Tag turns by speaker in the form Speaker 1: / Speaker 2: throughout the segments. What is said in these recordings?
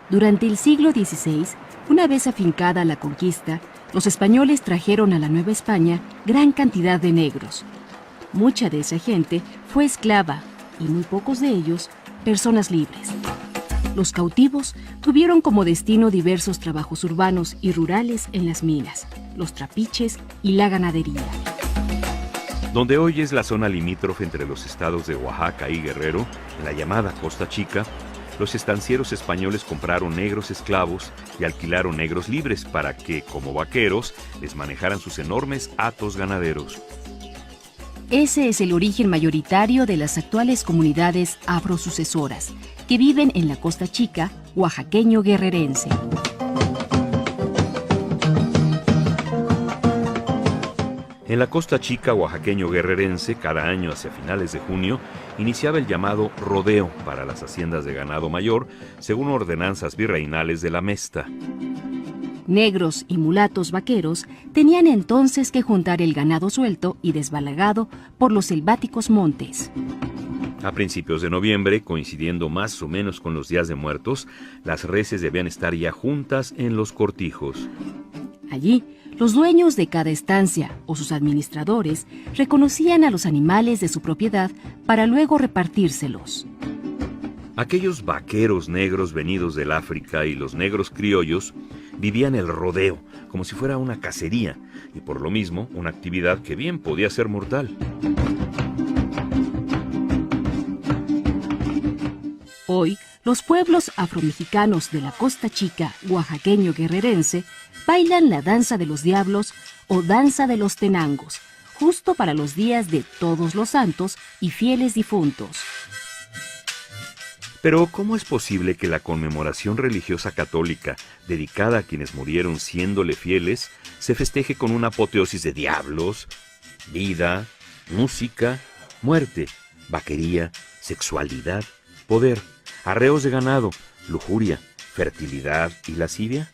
Speaker 1: Durante el siglo XVI, una vez afincada la conquista, los españoles trajeron a la Nueva España gran cantidad de negros. Mucha de esa gente fue esclava y muy pocos de ellos personas libres. Los cautivos tuvieron como destino diversos trabajos urbanos y rurales en las minas, los trapiches y la ganadería.
Speaker 2: Donde hoy es la zona limítrofe entre los estados de Oaxaca y Guerrero, en la llamada Costa Chica, los estancieros españoles compraron negros esclavos y alquilaron negros libres para que, como vaqueros, les manejaran sus enormes hatos ganaderos.
Speaker 1: Ese es el origen mayoritario de las actuales comunidades afrosucesoras, que viven en la Costa Chica, oaxaqueño-guerrerense.
Speaker 2: En la Costa Chica oaxaqueño-guerrerense, cada año hacia finales de junio, iniciaba el llamado rodeo para las haciendas de ganado mayor, según ordenanzas virreinales de la Mesta.
Speaker 1: Negros y mulatos vaqueros tenían entonces que juntar el ganado suelto y desbalagado por los selváticos montes.
Speaker 2: A principios de noviembre, coincidiendo más o menos con los días de muertos, las reses debían estar ya juntas en los cortijos.
Speaker 1: Allí, los dueños de cada estancia o sus administradores reconocían a los animales de su propiedad para luego repartírselos.
Speaker 2: Aquellos vaqueros negros venidos del África y los negros criollos vivían el rodeo como si fuera una cacería y por lo mismo una actividad que bien podía ser mortal.
Speaker 1: Hoy, los pueblos afromexicanos de la Costa Chica oaxaqueño-guerrerense bailan la danza de los diablos o danza de los tenangos, justo para los días de Todos los Santos y fieles difuntos.
Speaker 2: Pero, ¿cómo es posible que la conmemoración religiosa católica, dedicada a quienes murieron siéndole fieles, se festeje con una apoteosis de diablos, vida, música, muerte, vaquería, sexualidad, poder, arreos de ganado, lujuria, fertilidad y lascivia?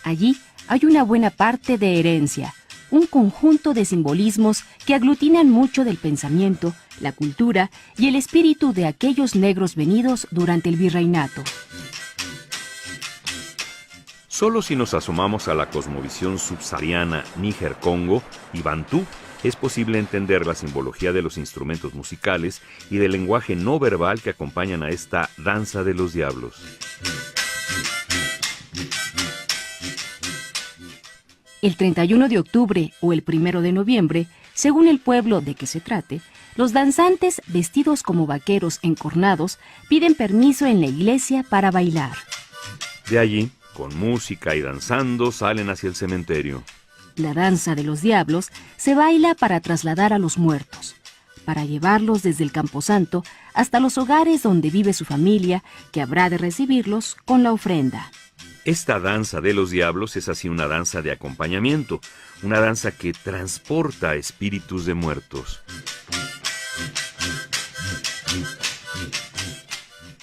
Speaker 1: Allí hay una buena parte de herencia, un conjunto de simbolismos que aglutinan mucho del pensamiento, la cultura y el espíritu de aquellos negros venidos durante el virreinato.
Speaker 2: Solo si nos asomamos a la cosmovisión subsahariana Níger-Congo y Bantú, es posible entender la simbología de los instrumentos musicales y del lenguaje no verbal que acompañan a esta danza de los diablos.
Speaker 1: El 31 de octubre o el 1 de noviembre, según el pueblo de que se trate, los danzantes, vestidos como vaqueros encornados, piden permiso en la iglesia para bailar.
Speaker 2: De allí, con música y danzando, salen hacia el cementerio.
Speaker 1: La danza de los diablos se baila para trasladar a los muertos, para llevarlos desde el camposanto hasta los hogares donde vive su familia, que habrá de recibirlos con la ofrenda.
Speaker 2: Esta danza de los diablos es así una danza de acompañamiento, una danza que transporta a espíritus de muertos.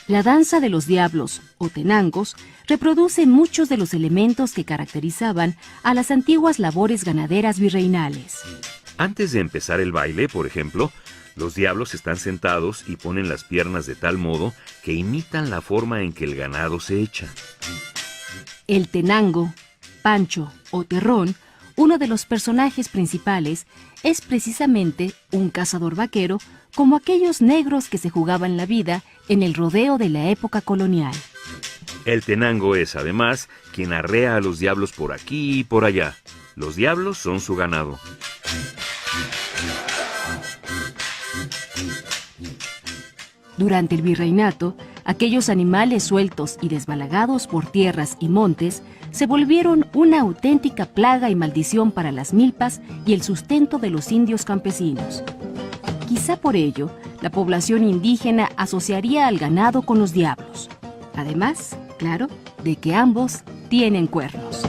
Speaker 1: La danza de los diablos, o tenangos, reproduce muchos de los elementos que caracterizaban a las antiguas labores ganaderas virreinales.
Speaker 2: Antes de empezar el baile, por ejemplo, los diablos están sentados y ponen las piernas de tal modo que imitan la forma en que el ganado se echa.
Speaker 1: El tenango, Pancho o Terrón, uno de los personajes principales, es precisamente un cazador vaquero como aquellos negros que se jugaban la vida en el rodeo de la época colonial.
Speaker 2: El tenango es, además, quien arrea a los diablos por aquí y por allá. Los diablos son su ganado.
Speaker 1: Durante el virreinato, aquellos animales sueltos y desbalagados por tierras y montes se volvieron una auténtica plaga y maldición para las milpas y el sustento de los indios campesinos. Quizá por ello, la población indígena asociaría al ganado con los diablos. Además, claro, de que ambos tienen cuernos.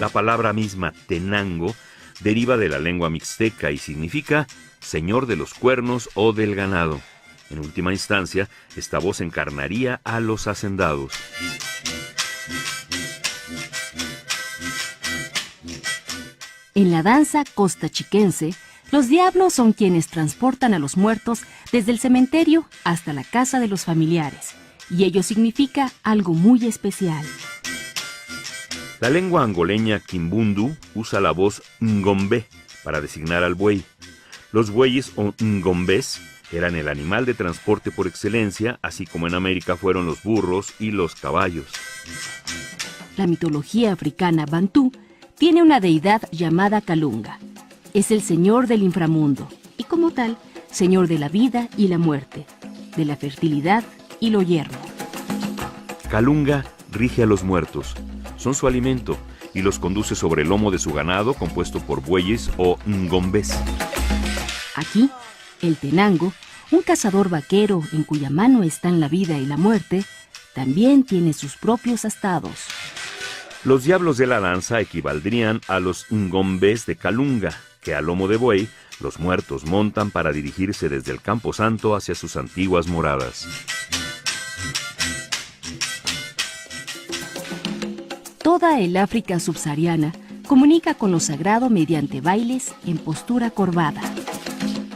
Speaker 2: La palabra misma, tenango, deriva de la lengua mixteca y significa señor de los cuernos o del ganado. En última instancia, esta voz encarnaría a los hacendados.
Speaker 1: En la danza costachiquense, los diablos son quienes transportan a los muertos desde el cementerio hasta la casa de los familiares y ello significa algo muy especial.
Speaker 2: La lengua angoleña Kimbundu usa la voz ngombe para designar al buey. Los bueyes o ngombes eran el animal de transporte por excelencia, así como en América fueron los burros y los caballos.
Speaker 1: La mitología africana bantú tiene una deidad llamada Kalunga. Es el señor del inframundo y como tal, señor de la vida y la muerte, de la fertilidad y lo yermo.
Speaker 2: Kalunga rige a los muertos, son su alimento y los conduce sobre el lomo de su ganado compuesto por bueyes o ngombes.
Speaker 1: Aquí, el tenango, un cazador vaquero en cuya mano están la vida y la muerte, también tiene sus propios astados.
Speaker 2: Los diablos de la danza equivaldrían a los ngombes de Kalunga, que a lomo de buey los muertos montan para dirigirse desde el camposanto hacia sus antiguas moradas.
Speaker 1: Toda el África subsahariana comunica con lo sagrado mediante bailes en postura corvada.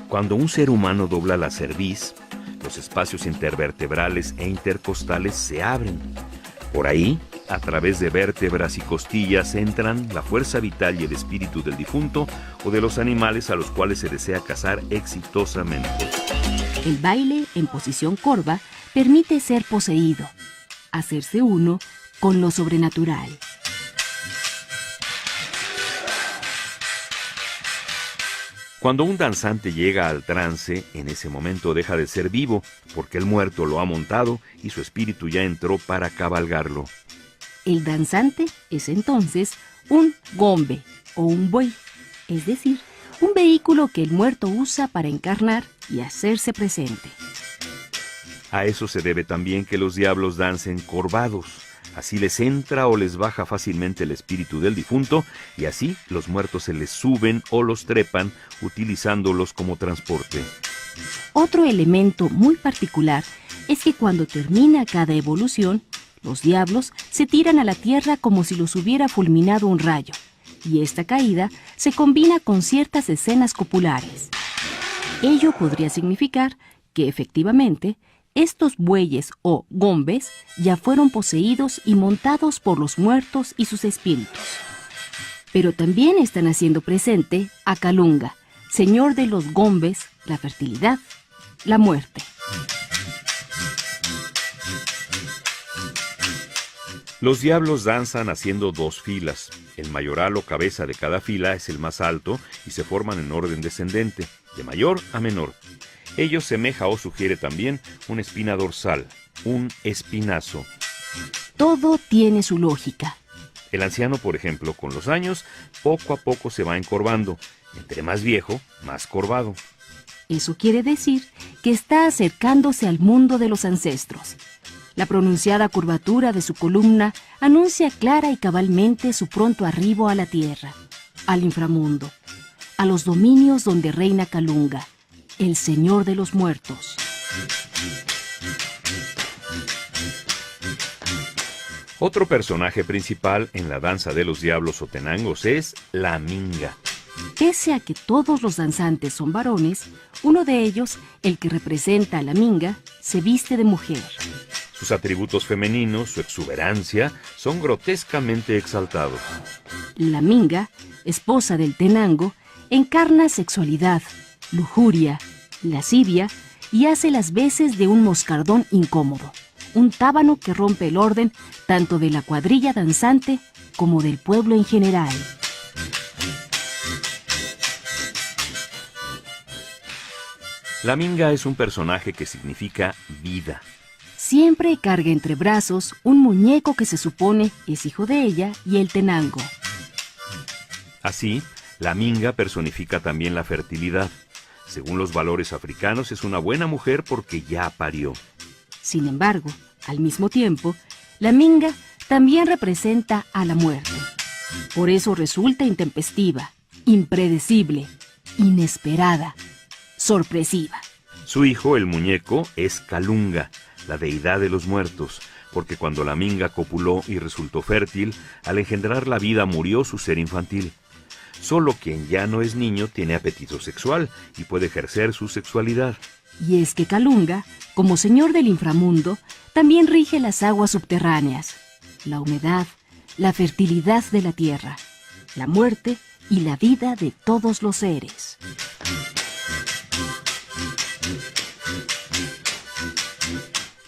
Speaker 2: Cuando un ser humano dobla la cerviz, los espacios intervertebrales e intercostales se abren. Por ahí, a través de vértebras y costillas entran la fuerza vital y el espíritu del difunto o de los animales a los cuales se desea cazar exitosamente.
Speaker 1: El baile en posición corva permite ser poseído, hacerse uno con lo sobrenatural.
Speaker 2: Cuando un danzante llega al trance, en ese momento deja de ser vivo, porque el muerto lo ha montado y su espíritu ya entró para cabalgarlo.
Speaker 1: El danzante es entonces un gombe o un buey, es decir, un vehículo que el muerto usa para encarnar y hacerse presente.
Speaker 2: A eso se debe también que los diablos dancen corvados. Así les entra o les baja fácilmente el espíritu del difunto y así los muertos se les suben o los trepan utilizándolos como transporte.
Speaker 1: Otro elemento muy particular es que cuando termina cada evolución, los diablos se tiran a la tierra como si los hubiera fulminado un rayo, y esta caída se combina con ciertas escenas copulares. Ello podría significar que efectivamente estos bueyes o gombes ya fueron poseídos y montados por los muertos y sus espíritus. Pero también están haciendo presente a Kalunga, señor de los gombes, la fertilidad, la muerte.
Speaker 2: Los diablos danzan haciendo dos filas. El mayoral o cabeza de cada fila es el más alto y se forman en orden descendente, de mayor a menor. Ello semeja o sugiere también una espina dorsal, un espinazo.
Speaker 1: Todo tiene su lógica.
Speaker 2: El anciano, por ejemplo, con los años, poco a poco se va encorvando. Entre más viejo, más corvado.
Speaker 1: Eso quiere decir que está acercándose al mundo de los ancestros. La pronunciada curvatura de su columna anuncia clara y cabalmente su pronto arribo a la tierra, al inframundo, a los dominios donde reina Kalunga, el señor de los muertos.
Speaker 2: Otro personaje principal en la danza de los diablos o tenangos es la minga.
Speaker 1: Pese a que todos los danzantes son varones, uno de ellos, el que representa a la minga, se viste de mujer.
Speaker 2: Sus atributos femeninos, su exuberancia, son grotescamente exaltados.
Speaker 1: La minga, esposa del tenango, encarna sexualidad, lujuria, lascivia y hace las veces de un moscardón incómodo, un tábano que rompe el orden tanto de la cuadrilla danzante como del pueblo en general.
Speaker 2: La minga es un personaje que significa vida.
Speaker 1: Siempre carga entre brazos un muñeco que se supone es hijo de ella y el tenango.
Speaker 2: Así, la minga personifica también la fertilidad. Según los valores africanos, es una buena mujer porque ya parió.
Speaker 1: Sin embargo, al mismo tiempo, la minga también representa a la muerte. Por eso resulta intempestiva, impredecible, inesperada, sorpresiva.
Speaker 2: Su hijo, el muñeco, es Kalunga, la deidad de los muertos, porque cuando la minga copuló y resultó fértil, al engendrar la vida murió su ser infantil. Solo quien ya no es niño tiene apetito sexual y puede ejercer su sexualidad.
Speaker 1: Y es que Kalunga, como señor del inframundo, también rige las aguas subterráneas, la humedad, la fertilidad de la tierra, la muerte y la vida de todos los seres.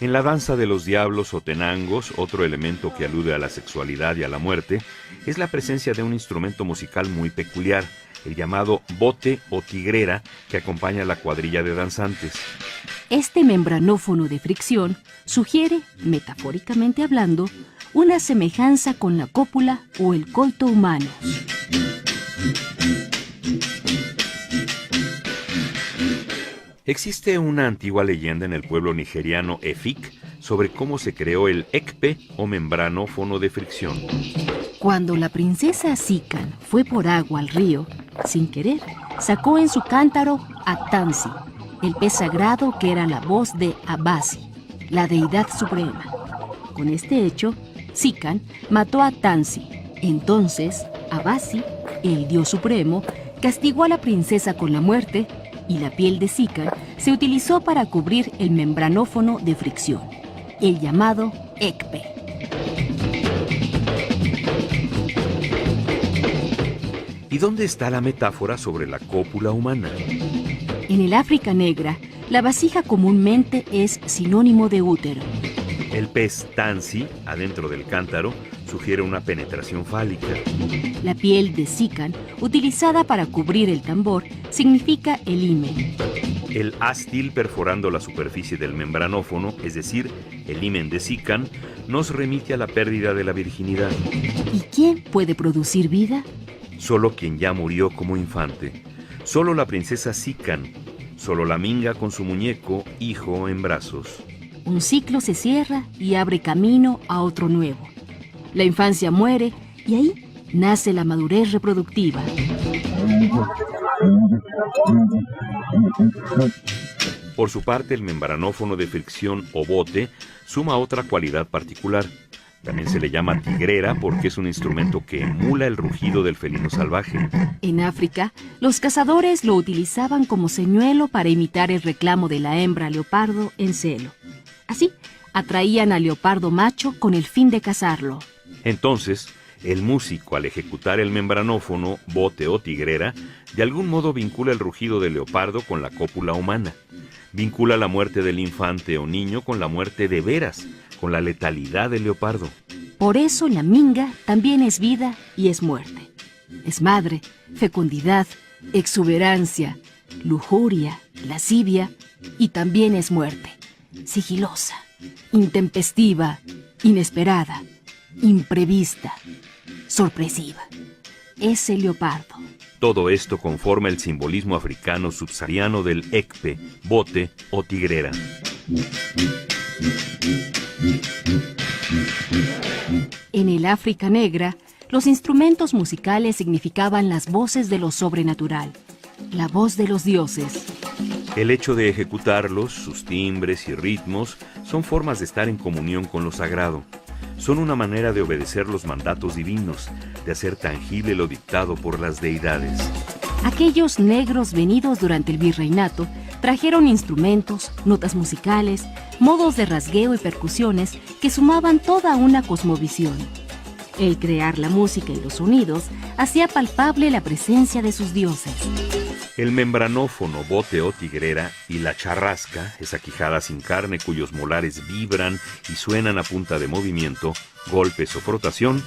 Speaker 2: En la danza de los diablos o tenangos, otro elemento que alude a la sexualidad y a la muerte, es la presencia de un instrumento musical muy peculiar, el llamado bote o tigrera, que acompaña a la cuadrilla de danzantes.
Speaker 1: Este membranófono de fricción sugiere, metafóricamente hablando, una semejanza con la cópula o el coito humano.
Speaker 2: Existe una antigua leyenda en el pueblo nigeriano Efik sobre cómo se creó el ekpe o membranófono de fricción.
Speaker 1: Cuando la princesa Sikan fue por agua al río, sin querer, sacó en su cántaro a Tansi, el pez sagrado que era la voz de Abasi, la deidad suprema. Con este hecho, Sikan mató a Tansi. Entonces, Abasi, el dios supremo, castigó a la princesa con la muerte y la piel de Sikan se utilizó para cubrir el membranófono de fricción, el llamado ekpe.
Speaker 2: ¿Y dónde está la metáfora sobre la cópula humana?
Speaker 1: En el África negra, la vasija comúnmente es sinónimo de útero.
Speaker 2: El pez Tansi, adentro del cántaro, sugiere una penetración fálica.
Speaker 1: La piel de Sikan, utilizada para cubrir el tambor, significa el himen.
Speaker 2: El ástil perforando la superficie del membranófono, es decir, el himen de Sikan, nos remite a la pérdida de la virginidad.
Speaker 1: ¿Y quién puede producir vida?
Speaker 2: Solo quien ya murió como infante. Solo la princesa Sikan. Solo la minga con su muñeco, hijo, en brazos.
Speaker 1: Un ciclo se cierra y abre camino a otro nuevo. La infancia muere y ahí nace la madurez reproductiva.
Speaker 2: Por su parte, el membranófono de fricción o bote suma otra cualidad particular. También se le llama tigrera porque es un instrumento que emula el rugido del felino salvaje.
Speaker 1: En África, los cazadores lo utilizaban como señuelo para imitar el reclamo de la hembra leopardo en celo. Así, atraían al leopardo macho con el fin de cazarlo.
Speaker 2: Entonces, el músico, al ejecutar el membranófono, bote o tigrera, de algún modo vincula el rugido del leopardo con la cópula humana. Vincula la muerte del infante o niño con la muerte de veras, con la letalidad del leopardo.
Speaker 1: Por eso la minga también es vida y es muerte. Es madre, fecundidad, exuberancia, lujuria, lascivia y también es muerte. Sigilosa, intempestiva, inesperada, imprevista, sorpresiva. Es el leopardo.
Speaker 2: Todo esto conforma el simbolismo africano subsahariano del ekpe, bote o tigrera.
Speaker 1: En el África negra, los instrumentos musicales significaban las voces de lo sobrenatural, la voz de los dioses.
Speaker 2: El hecho de ejecutarlos, sus timbres y ritmos, son formas de estar en comunión con lo sagrado. Son una manera de obedecer los mandatos divinos, de hacer tangible lo dictado por las deidades.
Speaker 1: Aquellos negros venidos durante el virreinato trajeron instrumentos, notas musicales, modos de rasgueo y percusiones que sumaban toda una cosmovisión. El crear la música y los sonidos hacía palpable la presencia de sus dioses.
Speaker 2: El membranófono, bote o tigrera, y la charrasca, esa quijada sin carne cuyos molares vibran y suenan a punta de movimiento, golpes o frotación,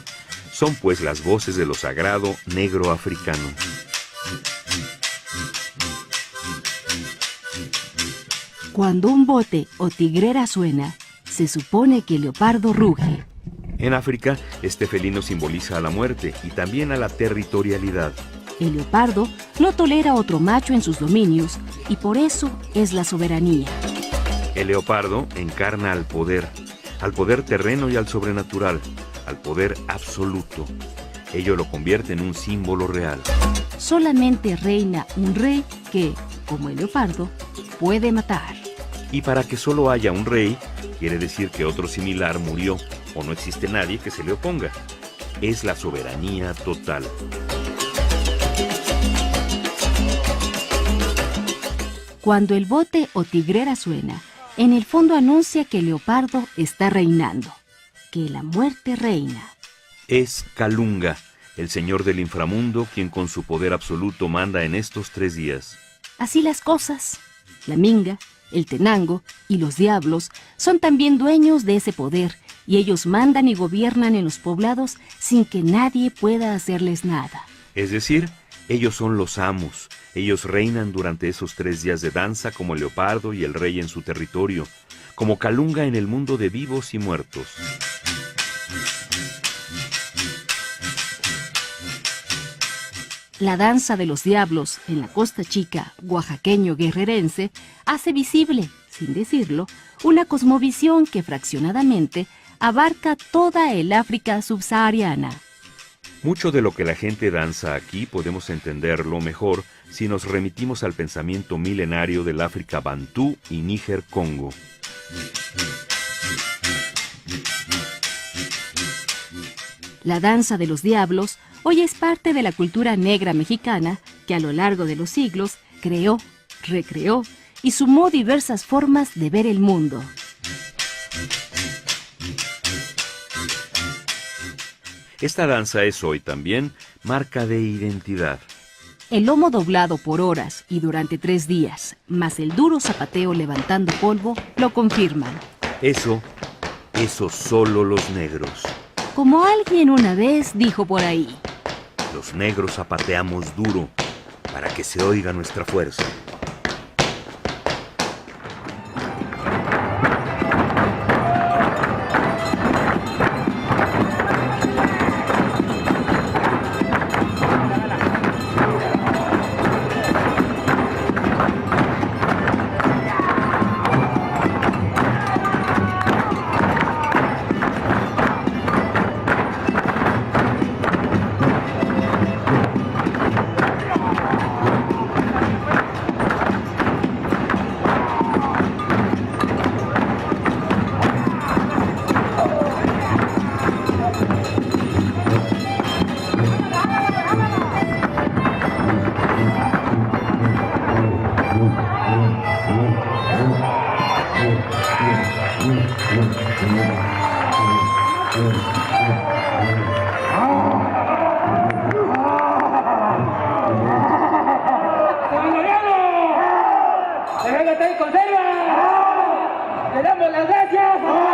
Speaker 2: son pues las voces de lo sagrado negro africano.
Speaker 1: Cuando un bote o tigrera suena, se supone que el leopardo ruge.
Speaker 2: En África, este felino simboliza a la muerte y también a la territorialidad.
Speaker 1: El leopardo no tolera otro macho en sus dominios y por eso es la soberanía.
Speaker 2: El leopardo encarna al poder terreno y al sobrenatural, al poder absoluto. Ello lo convierte en un símbolo real.
Speaker 1: Solamente reina un rey que, como el leopardo, puede matar.
Speaker 2: Y para que solo haya un rey, quiere decir que otro similar murió o no existe nadie que se le oponga. Es la soberanía total.
Speaker 1: Cuando el bote o tigrera suena, en el fondo anuncia que el leopardo está reinando, que la muerte reina.
Speaker 2: Es Kalunga, el señor del inframundo, quien con su poder absoluto manda en estos 3 días.
Speaker 1: Así las cosas. La Minga, el Tenango y los diablos son también dueños de ese poder, y ellos mandan y gobiernan en los poblados sin que nadie pueda hacerles nada.
Speaker 2: Es decir, ellos son los amos. Ellos reinan durante esos 3 días de danza como el leopardo y el rey en su territorio, como Kalunga en el mundo de vivos y muertos.
Speaker 1: La danza de los diablos en la Costa Chica oaxaqueño-guerrerense hace visible, sin decirlo, una cosmovisión que fraccionadamente abarca toda el África subsahariana.
Speaker 2: Mucho de lo que la gente danza aquí podemos entenderlo mejor si nos remitimos al pensamiento milenario del África Bantú y Níger-Congo.
Speaker 1: La danza de los diablos hoy es parte de la cultura negra mexicana que a lo largo de los siglos creó, recreó y sumó diversas formas de ver el mundo.
Speaker 2: Esta danza es hoy también marca de identidad.
Speaker 1: El lomo doblado por horas y durante 3 días, más el duro zapateo levantando polvo, lo confirman.
Speaker 2: Eso solo los negros.
Speaker 1: Como alguien una vez dijo por ahí.
Speaker 2: Los negros zapateamos duro para que se oiga nuestra fuerza.
Speaker 3: ¡Conserva! ¡Le damos las gracias!